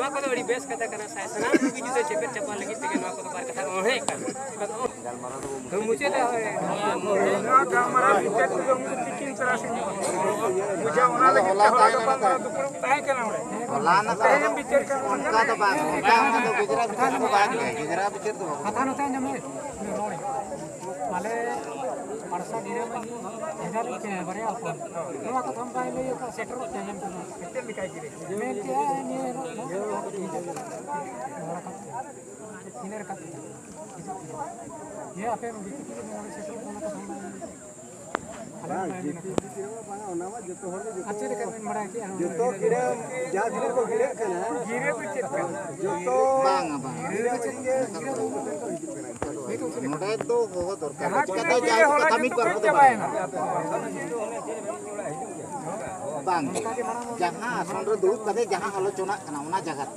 नवा को बड़ी बेस कथा करना साय सनाम की जुते चेपर चपा लगी ते नवा को बार कथा ओहे कर हम मुझे तो नवा गामरा बिचे तो तिकिन तरह से मुझे ओना लगे होला दुपुर ताहे केना होला ना ताहे बिचे का उनका तो बात उनका तो गुजरात था तो बात गुजरात बिचे तो कथा न था जमे माले परसा दिने में इधर के बरे अपन नवा को हम पहले ये सेटर होते हैं कितने लिखाई गिरे मैं क्या ये का ये आपे बिकी के मोरे सेटर होना तो हम अच्छा लेकिन मरा के जो गिरे जा गिरे को गिरे कना गिरे भी चेक कर जो तो गिरे चेंगे नोडे तो बहुत दरकार कदा जाय कमी कर दो बांग जहां आसन रे दुड़ कदे जहां आलोचना कना ओना जगह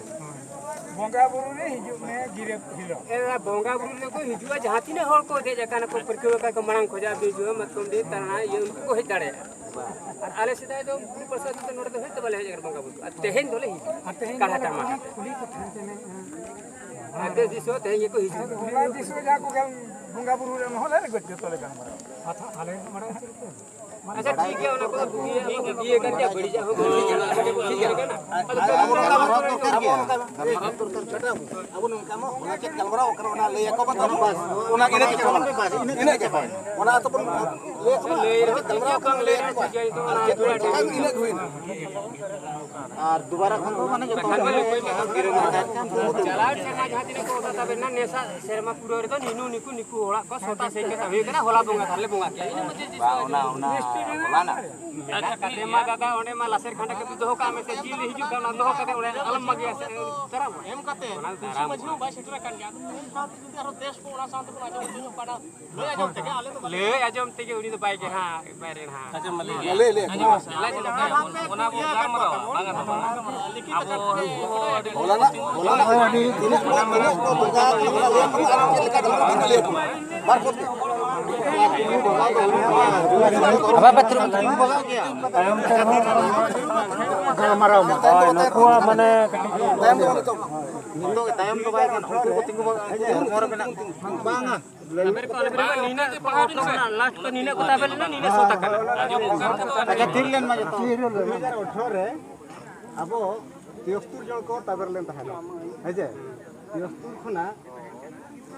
बोंगा बुरु रे हिजु में गिरे हिलो ए बोंगा बुरु ले को हिजुआ जहां तिने होल को दे जकाना को परकियो का मरंग खोजा बिजु मतुम दे तना ये उनको हे दाड़े और आले सीधा तो पूरी प्रसाद तो नोडे तो हे तबले हे जगर बोंगा बुरु तेहेन दोले ही काटा मा पुली को थानते ने आते दिसो ते ये को हिजु बोंगा दिसो जा को बोंगा बुरु रे होले रे गट तोले का मरा हाथ आले मरा अच्छा ठीक है उनको ये कर दिया बड़ी जा हो ठीक है ना अब उनका मो ओना के कलबरा ओकर ओना ले को बता ओना इने के ओना तो ले रे कलबरा कम ले तो ओना इने हुई और दोबारा खन तो माने चलाट से ना जहां तिने को होता बे ना नेसा शर्मा पुरो रे तो निनु निकु निकु होला को सोता से के तबे ना होला बोंगा थाले बोंगा के इने मजे ओना होला ना अच्छा कदे मा दादा ओने मा लासेर खंडा के दोहो का में से जील हिजु का ना दोहो का ओने अलम मगे तरा एम कते मजनु बाय सेटरा कान जा आरो देश को ओना शांत को आजम पाडा ले आजम ते के उनी तो बाय के हां बाय हां अच्छा ले ले ओना वो गाम रो बांगा लिखित होला ना दिने को बगा ले बार apa betul gamara noko mane tayam to bay kan unku tinggu ngor mena banga nina ke pahadi na last ko nina ko tabel na nina sota kan aja tirlen ma to 2018 re abo 73 John ko tabel len tahana heje 73 khona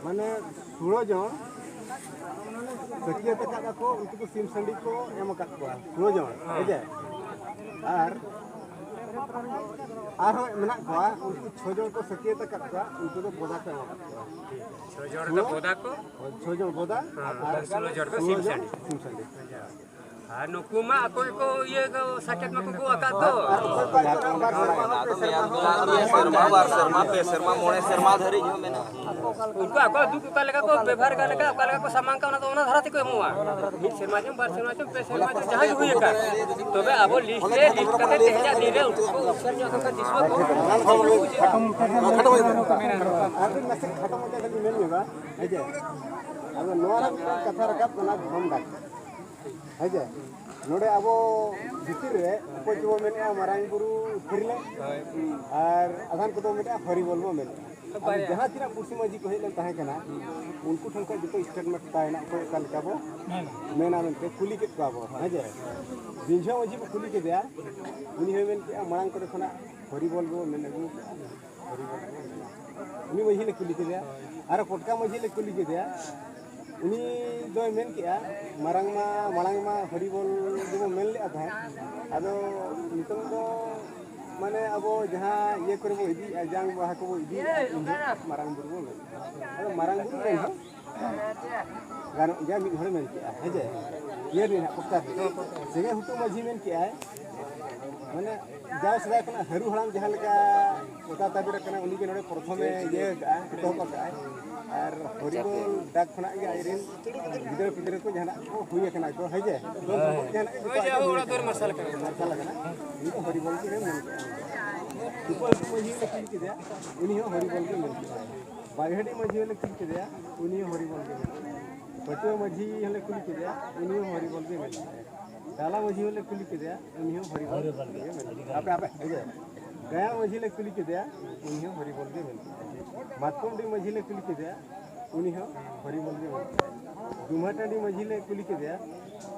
mane 16 জন सकिया तक को उनको SIM sundry को M का को रोजन हेजे are मेना को उनको 6 जन को सकिया तक को उनको तो बोदा को 6 जन तो बोदा को 6 जन बोदा और 16 जन को सिम संडी हां नुकुमा को ये को सकेत में को आका तो शर्मा पे शर्मा मोणे शर्मा धरी जो मेना उनको आको दुख का लगा को व्यवहार का लगा को सामान का ना तो ओना धराती को मुआ मिट शर्मा जो बार शर्मा जो पे शर्मा जो जहां हुई का तबे अब लिस्ट करते तेजा धीरे उनको ऊपर जो का दिसवा को खत्म हो खाली मेन होगा हेजे अब नोरा कथा रखा बना हम दा हेजे नोडे अब भितर रे को जो मेने मारांग बुरु फिरले और आधान को तो मेने हरि बोलबो मेन जहां तिना पुसी माजी को हेलन ताहे कना उनको ठन का जतो स्टेटमेंट तायना को कल काबो मेना मेनते कुली के काबो हेजे बिंझा माजी को कुली के दिया उनी हेवन के मारांग को खना हरि बोलबो मेन हरि बोलबो उनी वही ले कुली के दिया अरे पटका माजी ले कुली के दिया उनी जो मेन किया मारांग मा हरि बोल जो मेन ले था आदो नितम दो माने अब जहां ये करबो इदी जांग बाहा को इदी मारांग बुरु अरे मारांग बुरु रे गानो जा मिद हर मेन किया हेजे ये रे पक्का सेगे हुतु माजी मेन किया माने जाव सदा कना हरु हराम जहां लका ओता ताबिर कना उनी के नडे प्रथमे ये तो का और हरिबोल डाक खना के आइरिन गिदर पिदर को जहां को हुई कना को हेजे जहां ओड़ा दर मसाला कना ये तो हरिबोल के मेन ऊपर मजी ले किल के दिया उनी हरिबोल के मेन बागहडी मजी ले किल के दिया उनी हरिबोल के मेन पटो मजी ले किल के दिया उनी हरिबोल के मेन डाला मजी ले किल के दिया उनी हरिबोल के मेन आपे हेजे गया माझी ले कुली के दिया उन्हीं हो हरी बोल के मिलता है मातकोम डी माझी ले कुली के दिया उन्हीं हो हरी बोल के मिलता है दुमाटा डी माझी ले कुली के दिया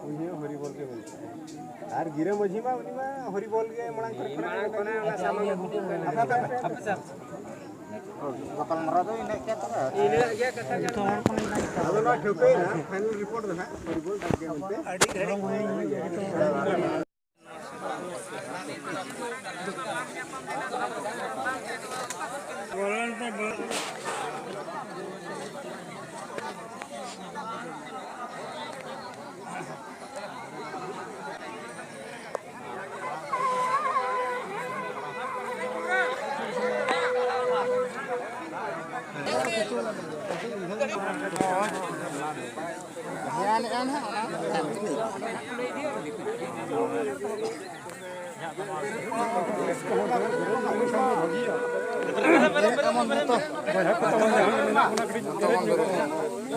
उन्हीं हो हरी बोल के मिलता है आर गिरे माझी मा उन्हीं मा हरी बोल के मणांग कोने वाला सामान apa bakal merata ini kayak apa? ini ya katakan kalau nak cukai na final report dah hari bol tak dia milte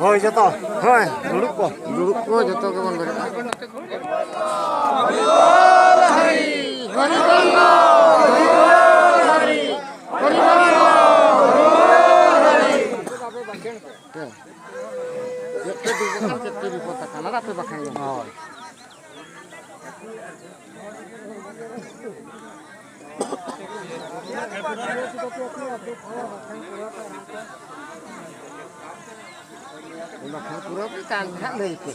Hoi joto, hoi duduk ko joto ke mon beri. Pura kan hak le itu.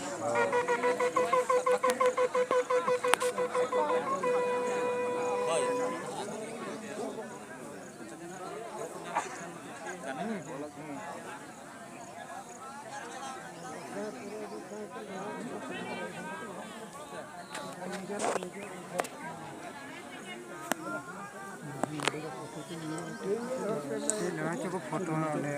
Cukup foto ini